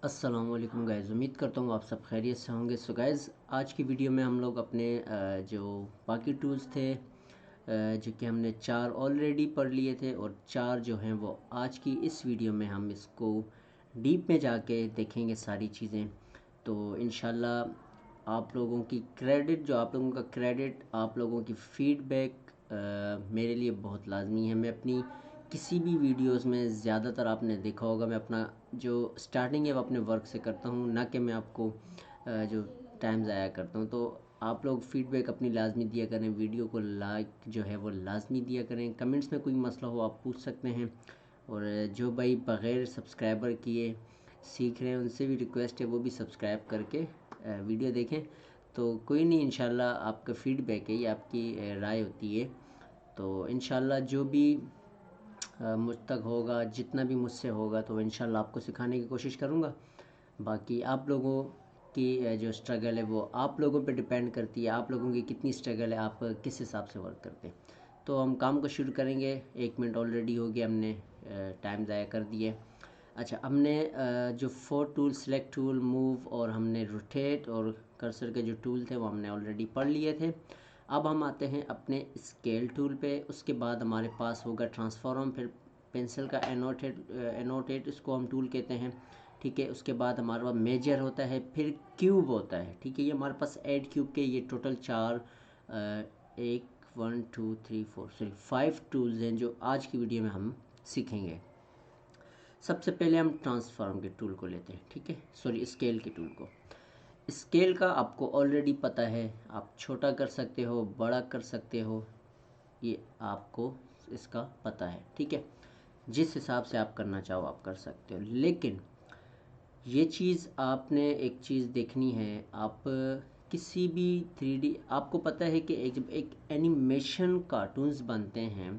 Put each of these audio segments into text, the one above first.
अस्सलाम वालेकुम गाइज़, उम्मीद करता हूँ आप सब खैरियत से होंगे। सो गाइज़, आज की वीडियो में हम लोग अपने जो बाकी टूल्स थे जो कि हमने 4 ऑलरेडी पढ़ लिए थे और 4 जो हैं वो आज की इस वीडियो में हम इसको डीप में जाके देखेंगे सारी चीज़ें। तो इंशाल्लाह आप लोगों की क्रेडिट जो आप लोगों का क्रेडिट, आप लोगों की फ़ीडबैक मेरे लिए बहुत लाजमी है। मैं अपनी किसी भी वीडियोस में ज़्यादातर आपने देखा होगा मैं अपना जो स्टार्टिंग है वो अपने वर्क से करता हूँ, ना कि मैं आपको जो टाइम ज़ाया करता हूँ। तो आप लोग फीडबैक अपनी लाजमी दिया करें, वीडियो को लाइक जो है वो लाजमी दिया करें। कमेंट्स में कोई मसला हो आप पूछ सकते हैं। और जो भाई बग़ैर सब्सक्राइबर किए सीख रहे हैं उनसे भी रिक्वेस्ट है वो भी सब्सक्राइब करके वीडियो देखें। तो कोई नहीं, इंशाल्लाह आपका फ़ीडबैक है, ये आपकी राय होती है। तो इंशाल्लाह जो भी मुझ तक होगा, जितना भी मुझसे होगा, तो इंशाल्लाह आपको सिखाने की कोशिश करूँगा। बाकी आप लोगों की जो स्ट्रगल है वो आप लोगों पे डिपेंड करती है, आप लोगों की कितनी स्ट्रगल है, आप किस हिसाब से वर्क करते हैं। तो हम काम को शुरू करेंगे। 1 मिनट ऑलरेडी हो गया, हमने टाइम ज़ाया कर दिए। अच्छा, हमने जो 4 टूल, सेलेक्ट टूल, मूव और हमने रोटेट और कर्सर के जो टूल थे वो हमने ऑलरेडी पढ़ लिए थे। अब हम आते हैं अपने स्केल टूल पे। उसके बाद हमारे पास होगा ट्रांसफॉर्म, फिर पेंसिल का एनोटेट इसको हम टूल कहते हैं। ठीक है, उसके बाद हमारे पास मेजर होता है, फिर क्यूब होता है। ठीक है, ये हमारे पास ऐड क्यूब के ये टोटल 4 एक 1 2 3 4 सॉरी 5 टूल्स हैं जो आज की वीडियो में हम सीखेंगे। सबसे पहले हम ट्रांसफॉर्म के टूल को लेते हैं। ठीक है, सॉरी स्केल के टूल को। स्केल का आपको ऑलरेडी पता है, आप छोटा कर सकते हो, बड़ा कर सकते हो, ये आपको इसका पता है। ठीक है, जिस हिसाब से आप करना चाहो आप कर सकते हो। लेकिन ये चीज़ आपने एक चीज़ देखनी है, आप किसी भी 3D आपको पता है कि जब एक एनिमेशन कार्टून्स बनते हैं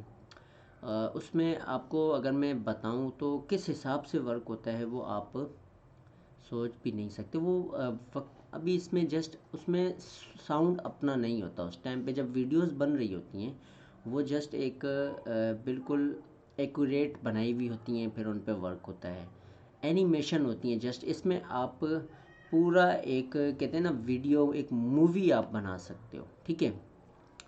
उसमें आपको अगर मैं बताऊं तो किस हिसाब से वर्क होता है वो आप सोच भी नहीं सकते। वो अभी इसमें जस्ट उसमें साउंड अपना नहीं होता। उस टाइम पे जब वीडियोस बन रही होती हैं वो जस्ट एक बिल्कुल एक्यूरेट बनाई हुई होती हैं, फिर उन पे वर्क होता है। एनिमेशन होती हैं जस्ट, इसमें आप पूरा एक कहते हैं ना वीडियो, एक मूवी आप बना सकते हो। ठीक है,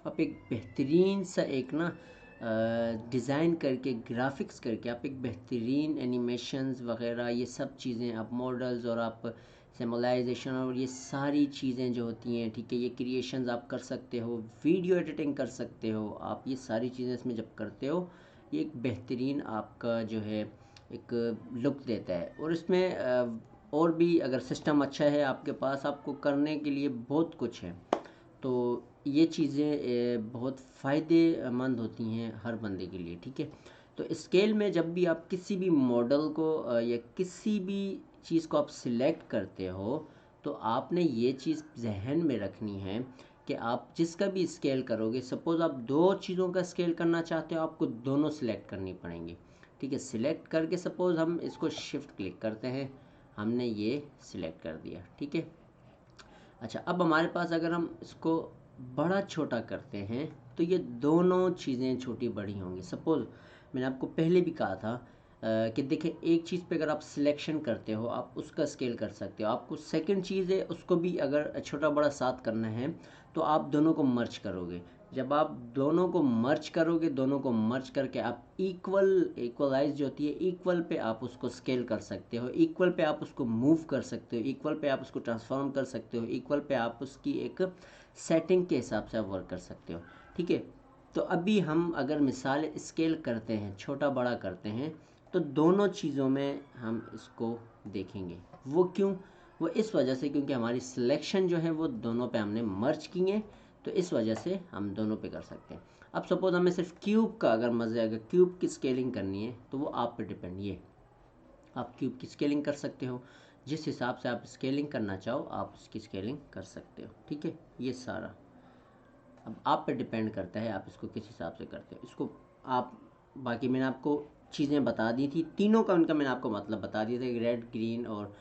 आप एक बेहतरीन सा एक ना डिज़ाइन करके, ग्राफिक्स करके आप एक बेहतरीन एनिमेशंस वगैरह ये सब चीज़ें, आप मॉडल्स और आप सिम्बलाइजेशन और ये सारी चीज़ें जो होती हैं, ठीक है, ये क्रिएशंस आप कर सकते हो, वीडियो एडिटिंग कर सकते हो आप। ये सारी चीज़ें इसमें जब करते हो ये एक बेहतरीन आपका जो है एक लुक देता है। और इसमें और भी अगर सिस्टम अच्छा है आपके पास, आपको करने के लिए बहुत कुछ है। तो ये चीज़ें बहुत फ़ायदेमंद होती हैं हर बंदे के लिए। ठीक है, तो स्केल में जब भी आप किसी भी मॉडल को या किसी भी चीज़ को आप सिलेक्ट करते हो तो आपने ये चीज़ जहन में रखनी है कि आप जिसका भी स्केल करोगे, सपोज़ आप 2 चीज़ों का स्केल करना चाहते हो, आपको दोनों सिलेक्ट करनी पड़ेंगी। ठीक है, सिलेक्ट करके सपोज़ हम इसको शिफ्ट क्लिक करते हैं, हमने ये सिलेक्ट कर दिया। ठीक है, अच्छा, अब हमारे पास अगर हम इसको बड़ा छोटा करते हैं तो ये दोनों चीज़ें छोटी बड़ी होंगी। सपोज़ मैंने आपको पहले भी कहा था कि देखिए, एक चीज़ पे अगर आप सिलेक्शन करते हो आप उसका स्केल कर सकते हो। आपको सेकंड चीज़ है उसको भी अगर छोटा बड़ा साथ करना है तो आप दोनों को मर्ज करोगे। जब आप दोनों को मर्ज करोगे, दोनों को मर्ज करके आप इक्वलाइज जो होती है, इक्वल पे आप उसको स्केल कर सकते हो, इक्वल पे आप उसको मूव कर सकते हो, इक्वल पे आप उसको ट्रांसफॉर्म कर सकते हो, इक्वल पे आप उसकी एक सेटिंग के हिसाब से आप वर्क कर सकते हो। ठीक है, तो अभी हम अगर मिसाल स्केल करते हैं, छोटा बड़ा करते हैं, तो दोनों चीज़ों में हम इसको देखेंगे। वो क्यों? वो इस वजह से क्योंकि हमारी सिलेक्शन जो है वो दोनों पे हमने मर्ज की है, तो इस वजह से हम दोनों पे कर सकते हैं। अब सपोज हमें सिर्फ क्यूब का अगर मज़े, अगर क्यूब की स्केलिंग करनी है तो वो आप पे डिपेंड, ये आप क्यूब की स्केलिंग कर सकते हो। जिस हिसाब से आप स्केलिंग करना चाहो आप उसकी स्केलिंग कर सकते हो। ठीक है, ये सारा अब आप पे डिपेंड करता है आप इसको किस हिसाब से करते हो इसको। आप बाकी मैंने आपको चीज़ें बता दी थी, तीनों का उनका मैंने आपको मतलब बता दिया था, रेड, ग्रीन और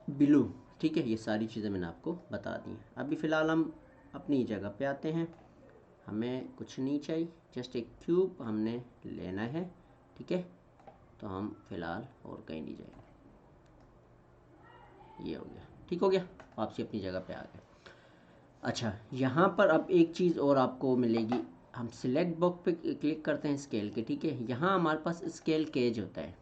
ब्लू। ठीक है, ये सारी चीज़ें मैंने आपको बता दी हैं। अभी फ़िलहाल हम अपनी जगह पे आते हैं, हमें कुछ नहीं चाहिए, जस्ट एक क्यूब हमने लेना है। ठीक है, तो हम फ़िलहाल और कहीं नहीं जाएंगे। ये हो गया, ठीक हो गया, वापसी अपनी जगह पे आ गए। अच्छा, यहाँ पर अब एक चीज़ और आपको मिलेगी, हम सिलेक्ट बॉक्स पे क्लिक करते हैं स्केल के, ठीक है। यहाँ हमारे पास स्केल केज होता है,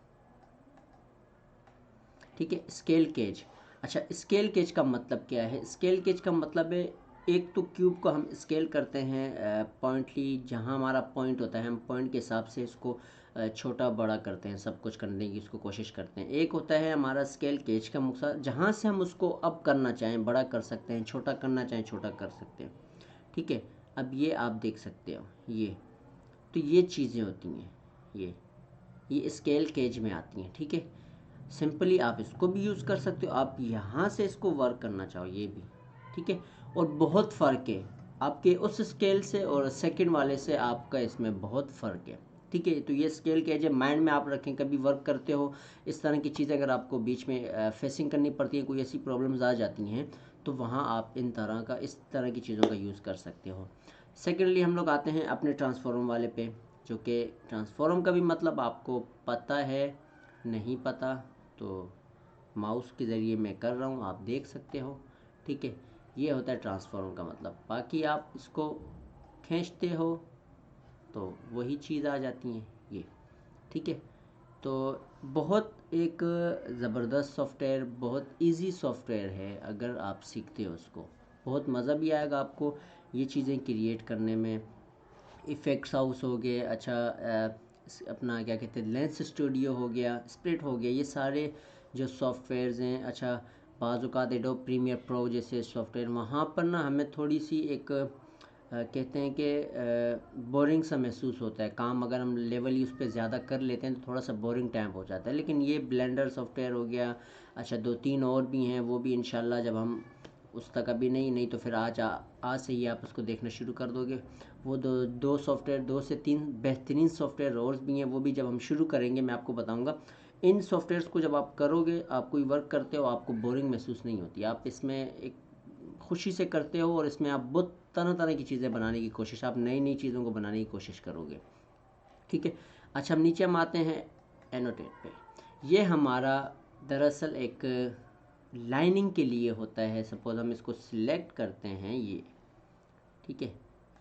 ठीक है, स्केल केज। अच्छा, स्केल केज का मतलब क्या है? स्केल केज का मतलब है, एक तो क्यूब को हम स्केल करते हैं पॉइंटली, जहाँ हमारा पॉइंट होता है हम पॉइंट के हिसाब से इसको छोटा बड़ा करते हैं, सब कुछ करने की इसको कोशिश करते हैं। एक होता है हमारा स्केल केज का मकसद, जहाँ से हम उसको अप करना चाहें बड़ा कर सकते हैं, छोटा करना चाहें छोटा कर सकते हैं, ठीक है। अब ये आप देख सकते हो, ये तो ये चीज़ें होती हैं, ये स्केल केज में आती हैं, ठीक है। सिंपली आप इसको भी यूज़ कर सकते हो, आप यहाँ से इसको वर्क करना चाहो ये भी, ठीक है। और बहुत फ़र्क है आपके उस स्केल से और सेकंड वाले से, आपका इसमें बहुत फ़र्क है, ठीक है। तो ये स्केल के जब माइंड में आप रखें, कभी वर्क करते हो इस तरह की चीज़ अगर आपको बीच में फेसिंग करनी पड़ती है, कोई ऐसी प्रॉब्लम्स आ जाती हैं, तो वहाँ आप इस तरह की चीज़ों का यूज़ कर सकते हो। सेकेंडली हम लोग आते हैं अपने ट्रांसफॉर्म वाले पे, जो कि ट्रांसफॉर्म का भी मतलब आपको पता है, नहीं पता तो माउस के ज़रिए मैं कर रहा हूँ, आप देख सकते हो, ठीक है। ये होता है ट्रांसफॉर्म का मतलब। बाकी आप इसको खींचते हो तो वही चीज़ आ जाती है ये, ठीक है। तो बहुत एक ज़बरदस्त सॉफ्टवेयर, बहुत इजी सॉफ्टवेयर है, अगर आप सीखते हो उसको बहुत मज़ा भी आएगा आपको ये चीज़ें क्रिएट करने में। इफ़ेक्ट्स हाउस हो गए, अच्छा अपना क्या कहते हैं, लेंस स्टूडियो हो गया, स्प्लिट हो गया, ये सारे जो सॉफ्टवेयर्स हैं। अच्छा, बाज़ एडोब प्रीमियर प्रो जैसे सॉफ्टवेयर, वहाँ पर ना हमें थोड़ी सी एक कहते हैं कि बोरिंग सा महसूस होता है काम, अगर हम लेवल ही उस पर ज़्यादा कर लेते हैं तो थोड़ा सा बोरिंग टाइम हो जाता है। लेकिन ये ब्लेंडर सॉफ्टवेयर हो गया, अच्छा दो तीन और भी हैं, वो भी इंशाल्लाह जब हम उस तक अभी नहीं तो फिर आज से ही आप उसको देखना शुरू कर दोगे। वो दो सॉफ्टवेयर, दो से तीन बेहतरीन सॉफ्टवेयर और भी हैं, वो भी जब हम शुरू करेंगे मैं आपको बताऊंगा। इन सॉफ्टवेयर्स को जब आप करोगे, आप कोई वर्क करते हो, आपको बोरिंग महसूस नहीं होती, आप इसमें एक खुशी से करते हो, और इसमें आप बहुत तरह तरह की चीज़ें बनाने की कोशिश, आप नई नई चीज़ों को बनाने की कोशिश करोगे, ठीक है। अच्छा, हम नीचे हम आते हैं एनोटेट पे। ये हमारा दरअसल एक लाइनिंग के लिए होता है। सपोज हम इसको सिलेक्ट करते हैं, ये ठीक है,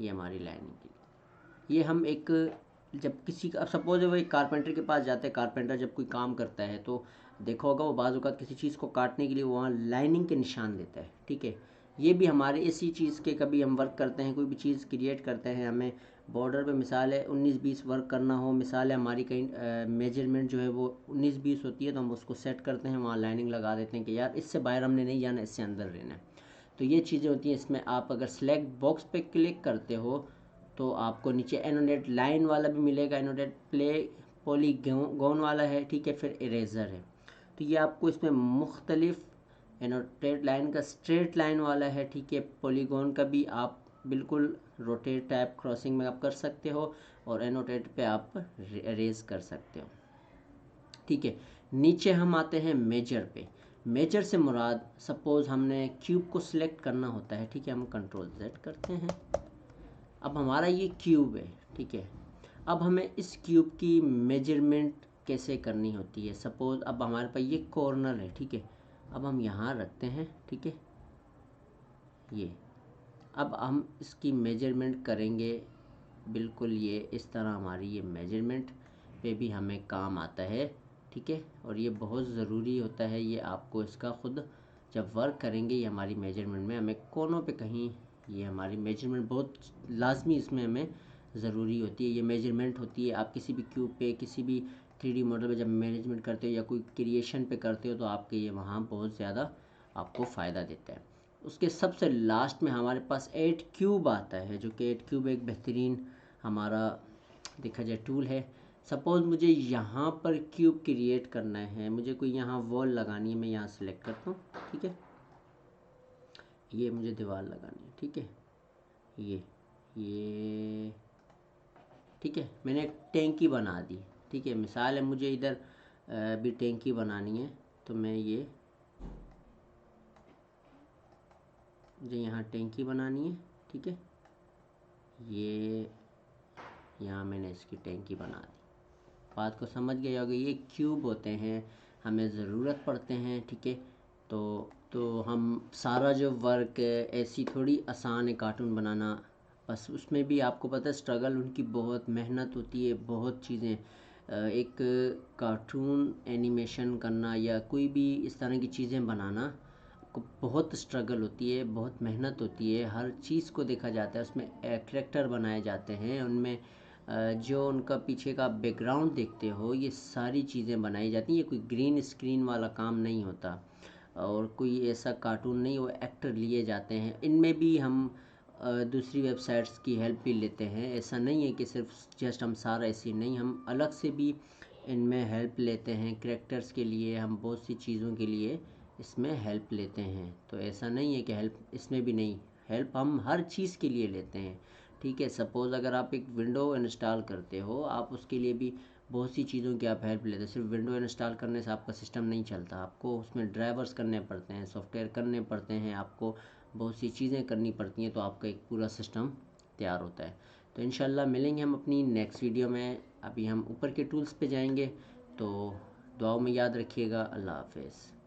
ये हमारी लाइनिंग के लिए, ये हम एक जब किसी का, अब सपोज वो एक कारपेंटर के पास जाते हैं, कारपेंटर जब कोई काम करता है तो देखा होगा वो बाज़ औक़ात किसी चीज़ को काटने के लिए वहाँ लाइनिंग के निशान देता है, ठीक है। ये भी हमारे इसी चीज़ के, कभी हम वर्क करते हैं, कोई भी चीज़ क्रिएट करते हैं, हमें बॉर्डर पे मिसाल है 19-20 वर्क करना हो, मिसाल है हमारी कहीं मेजरमेंट जो है वो 19-20 होती है, तो हम उसको सेट करते हैं, वहाँ लाइनिंग लगा देते हैं कि यार इससे बाहर हमने नहीं जाना, इससे अंदर रहना है। तो ये चीज़ें होती हैं इसमें। आप अगर सेलेक्ट बॉक्स पे क्लिक करते हो तो आपको नीचे एनोडेट लाइन वाला भी मिलेगा, एनोडेट प्ले पॉलीगॉन वाला है, ठीक है, फिर इरेज़र है। तो ये आपको इसमें मुख्तलिफ, एनोटेट लाइन का स्ट्रेट लाइन वाला है, ठीक है, पॉलीगॉन का भी आप बिल्कुल रोटेट टाइप क्रॉसिंग में आप कर सकते हो, और एनोटेट पे आप रेज कर सकते हो, ठीक है। नीचे हम आते हैं मेजर पे। मेजर से मुराद, सपोज़ हमने क्यूब को सिलेक्ट करना होता है, ठीक है, हम कंट्रोल Z करते हैं। अब हमारा ये क्यूब है, ठीक है। अब हमें इस क्यूब की मेजरमेंट कैसे करनी होती है। सपोज़ अब हमारे पास ये कॉर्नर है, ठीक है, अब हम यहाँ रखते हैं, ठीक है, ये अब हम इसकी मेजरमेंट करेंगे, बिल्कुल ये इस तरह हमारी ये मेजरमेंट पे भी हमें काम आता है, ठीक है। और ये बहुत ज़रूरी होता है, ये आपको इसका ख़ुद जब वर्क करेंगे, ये हमारी मेजरमेंट में हमें कोनों पे कहीं, ये हमारी मेजरमेंट बहुत लाजमी इसमें हमें ज़रूरी होती है, ये मेजरमेंट होती है। आप किसी भी क्यूब पे, किसी भी 3D मॉडल पे जब मैनेजमेंट करते हो या कोई क्रिएशन पे करते हो, तो आपके ये वहाँ बहुत ज़्यादा आपको फ़ायदा देता है। उसके सबसे लास्ट में हमारे पास 8 क्यूब आता है, जो कि 8 क्यूब एक बेहतरीन हमारा देखा जाए टूल है। सपोज़ मुझे यहाँ पर क्यूब क्रिएट करना है, मुझे कोई यहाँ वॉल लगानी है, मैं यहाँ सेलेक्ट करता हूँ, ठीक है, ये मुझे दीवार लगानी है, ठीक है, ये ठीक है, मैंने एक टैंकी बना दी, ठीक है। मिसाल है मुझे इधर भी टैंकी बनानी है, तो मैं ये मुझे यहाँ टैंकी बनानी है, ठीक है, ये यहाँ मैंने इसकी टैंकी बना दी। बात को समझ गए होगे, ये क्यूब होते हैं, हमें ज़रूरत पड़ते हैं, ठीक है, तो हम सारा जो वर्क ऐसी थोड़ी आसान है कार्टून बनाना, बस उसमें भी आपको पता है स्ट्रगल उनकी बहुत मेहनत होती है, बहुत चीज़ें। एक कार्टून एनिमेशन करना या कोई भी इस तरह की चीज़ें बनाना को बहुत स्ट्रगल होती है, बहुत मेहनत होती है, हर चीज़ को देखा जाता है, उसमें कैरेक्टर बनाए जाते हैं, उनमें जो उनका पीछे का बैकग्राउंड देखते हो ये सारी चीज़ें बनाई जाती हैं। ये कोई ग्रीन स्क्रीन वाला काम नहीं होता और कोई ऐसा कार्टून नहीं, वो एक्टर लिए जाते हैं। इनमें भी हम दूसरी वेबसाइट्स की हेल्प भी लेते हैं, ऐसा नहीं है कि सिर्फ जस्ट हम सारा ऐसे नहीं, हम अलग से भी इनमें हेल्प लेते हैं। कैरेक्टर्स के लिए हम बहुत सी चीज़ों के लिए इसमें हेल्प लेते हैं, तो ऐसा नहीं है कि हेल्प इसमें भी नहीं, हेल्प हम हर चीज़ के लिए लेते हैं। ठीक है, सपोज़ अगर आप एक विंडो इंस्टॉल करते हो, आप उसके लिए भी बहुत सी चीज़ों की आप हेल्प लेते हैं। सिर्फ विंडो इंस्टॉल करने से आपका सिस्टम नहीं चलता, आपको उसमें ड्राइवर्स करने पड़ते हैं, सॉफ्टवेयर करने पड़ते हैं, आपको बहुत सी चीज़ें करनी पड़ती हैं, तो आपका एक पूरा सिस्टम तैयार होता है। तो इंशाल्लाह मिलेंगे हम अपनी नेक्स्ट वीडियो में। अभी हम ऊपर के टूल्स पे जाएंगे, तो दुआओं में याद रखिएगा। अल्लाह हाफिज़।